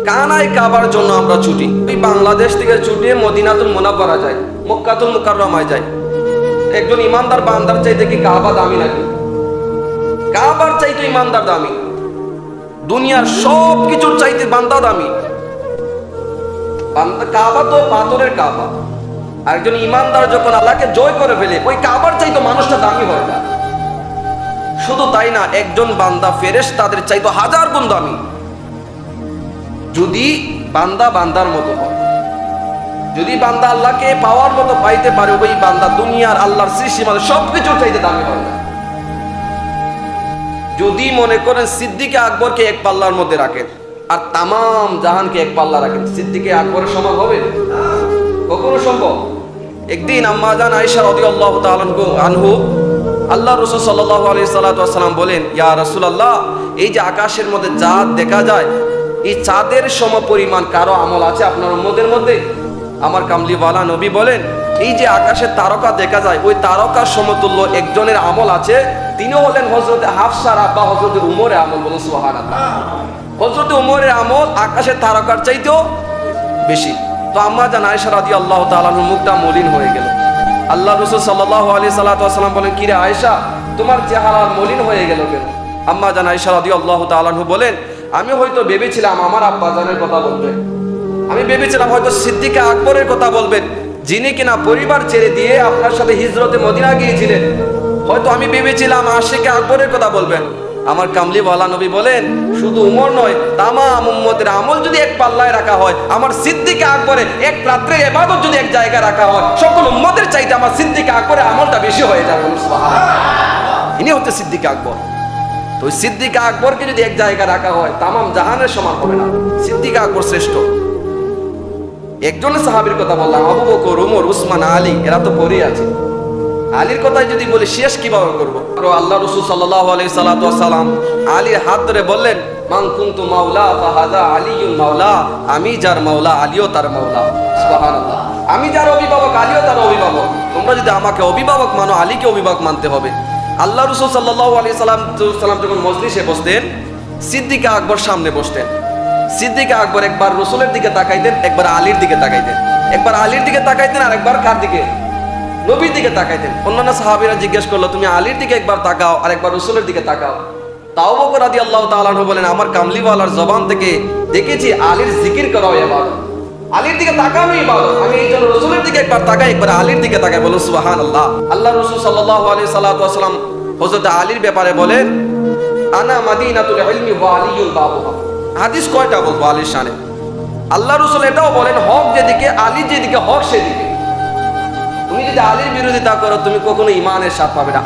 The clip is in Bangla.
কানায় কাবার জন্য আমরা ছুটি, বাংলাদেশ থেকে ছুটে মদিনাতুল মুনাওয়ারা যায়, মক্কাতুল মুকাররমায় যায়। একজন ইমানদার বান্দার চাইতে কি কাবা দামি নাকি? কাবার চাইতে ইমানদার দামি, দুনিয়ার সব কিছুর চাইতে বান্দা দামি। কাবা তো পাথরের কাবা। একজন ইমানদার যখন আল্লাহকে জয় করে ফেলে, ওই কাবার চাইতে মানুষটা দামি হয় না। শুধু তাই না, একজন বান্দা ফেরেশতাদের চাইতে 1000 গুণ দামি, যদি বান্দা বান্দার মতো হয়। যদি বান্দা আল্লাহকে পাওয়ার মতো পাইতে পারে, ওই বান্দা দুনিয়ার আল্লাহর সৃষ্টি মানে সবকিছুর চাইতে দামি হয় না। যদি মনে করেন সিদ্দিকে আকবরকে এক পাল্লার মধ্যে রাখেন আর তামাম জাহানকে এক পাল্লা রাখেন, সিদ্দিকে আকবরের সমান হবে? কখনো সম্ভব? একদিন আম্মা জান আয়েশা রাদিয়াল্লাহু তাআলা আনহু, আল্লাহ রাসূল সাল্লাল্লাহু আলাইহি সাল্লাম বলেন, ইয়া রাসূলুল্লাহ, এই যে আকাশের মধ্যে চাঁদ দেখা যায়, এই চাঁদের সমপরিমাণ কারো আমল আছে আপনার উম্মতের মধ্যে? আমার কামলিওয়ালা নবী বলেন, এই যে আকাশের তারকা দেখা যায়, ওই তারকার সমতুল্য একজনের আমল আছে, তিনি হলেন হযরতে হাফসার আব্বা হযরতে উমরের আমল। বলুন সুবহানাল্লাহ। হযরতে উমরের আমল আকাশের তারকার চাইতেও বেশি। তো আম্মা জান আয়েশা রাদিয়াল্লাহু তাআলা আনহার মুখটা মলিন হয়ে গেল। আল্লাহ রাসূল সাল্লাল্লাহু আলাইহি সাল্লাম বলেন, কি রে আয়েশা, তোমার চেহারা মলিন হয়ে গেল কেন? আম্মা জান আয়েশা রাদিয়াল্লাহু তাআলা আনহা বলেন, আমি হয়তো ভেবেছিলাম আমার আব্বা জানের কথা বলবেন, আমি ভেবেছিলাম হয়তো সিদ্দিকে আকবরের কথা বলবেন, যিনি কিনা পরিবার ছেড়ে দিয়ে আপনার সাথে হিজরতে মদিনা গিয়েছিলেন। হয়তো আমি ভেবেছিলাম আশিকে আকবরের কথা বলবেন। আমার কামলিওয়ালা নবী বলেন, শুধু উমর নয়, তামাম উম্মতের আমল যদি এক পাল্লায় রাখা হয়, আমার সিদ্দিকে আকবরের এক রাত্রের ইবাদত যদি এক জায়গায় রাখা হয়, সকল উম্মতের চাইতে আমার সিদ্দিকে আকবরের আমলটা বেশি হয়ে যাবে। সুবহানাল্লাহ। ইনি হচ্ছে সিদ্দিকে আকবর। তো ওই সিদ্দিকে আকবরকে যদি এক জায়গায় রাখা হয়, তামাম জাহানের সমান হবে না। সিদ্দিকে আকবর শ্রেষ্ঠ। একজনের সাহাবীর কথা বললাম, আবু বকর, উমর, উসমান, আলী, এরা তো পরেই আছে। আলীর কথাই যদি বলি, শেষ কিভাবে করবো? আল্লাহ রাসূল সাল্লাল্লাহু আলাইহি সাল্লাম আলীর হাত ধরে বললেন, মান কুনতু মাওলা ফাহাদা আলিয়ুল মাওলা, আমি যার মাওলা আলীও তার মাওলা। সুবহানাল্লাহ। আমি যার অভিভাবক আলীও তার অভিভাবক। তোমরা যদি আমাকে অভিভাবক মানো, আলীকে অভিভাবক মানতে হবে। আল্লাহ রাসূল সাল্লাল্লাহু আলাইহি সাল্লাম যখন মজলিসে বসতেন, সিদ্দিকে আকবর সামনে বসতেন। সিদ্দিকে আকবর একবার রাসূলের দিকে তাকাইতেন, একবার আলীর দিকে তাকাইতেন, একবার আলীর দিকে তাকাইতেন আর একবার কার দিকে? নবীর দিকে তাকাইতেন। অন্যান্য সাহাবীরা জিজ্ঞেস করলো, তুমি আলীর দিকে একবার তাকাও আর একবার রাসূলের দিকে তাকাও। তাও বকর রাদিয়াল্লাহু তাআলা আনহু বলেন, আমার কামলিওয়ালার জবান থেকে দেখেছি আলীর জিকির করাও ইবাদত, আলীর দিকে তাকানো ইবাদত। আমি এই জন্য রাসূলের দিকে একবার তাকাই, একবার আলীর দিকে তাকাই। বলুন সুবহানাল্লাহ। আল্লাহ রাসূল সাল্লাল্লাহু আলাইহি সাল্লাম হযরত আলীর ব্যাপারে বলেন, আনা মাদিনাতুল ইলমি ওয়া আলিয়ুল বাবুহা। হাদিস কয়টা বলবো আলীর শানে? আল্লাহ রাসূল এটাও বলেন, হক যেদিকে, আলী যেদিকে হক সেদিকে। তুমি যদি আলীর বিরোধিতা করো, তুমি কখনো ঈমানের স্বাদ পাবে না।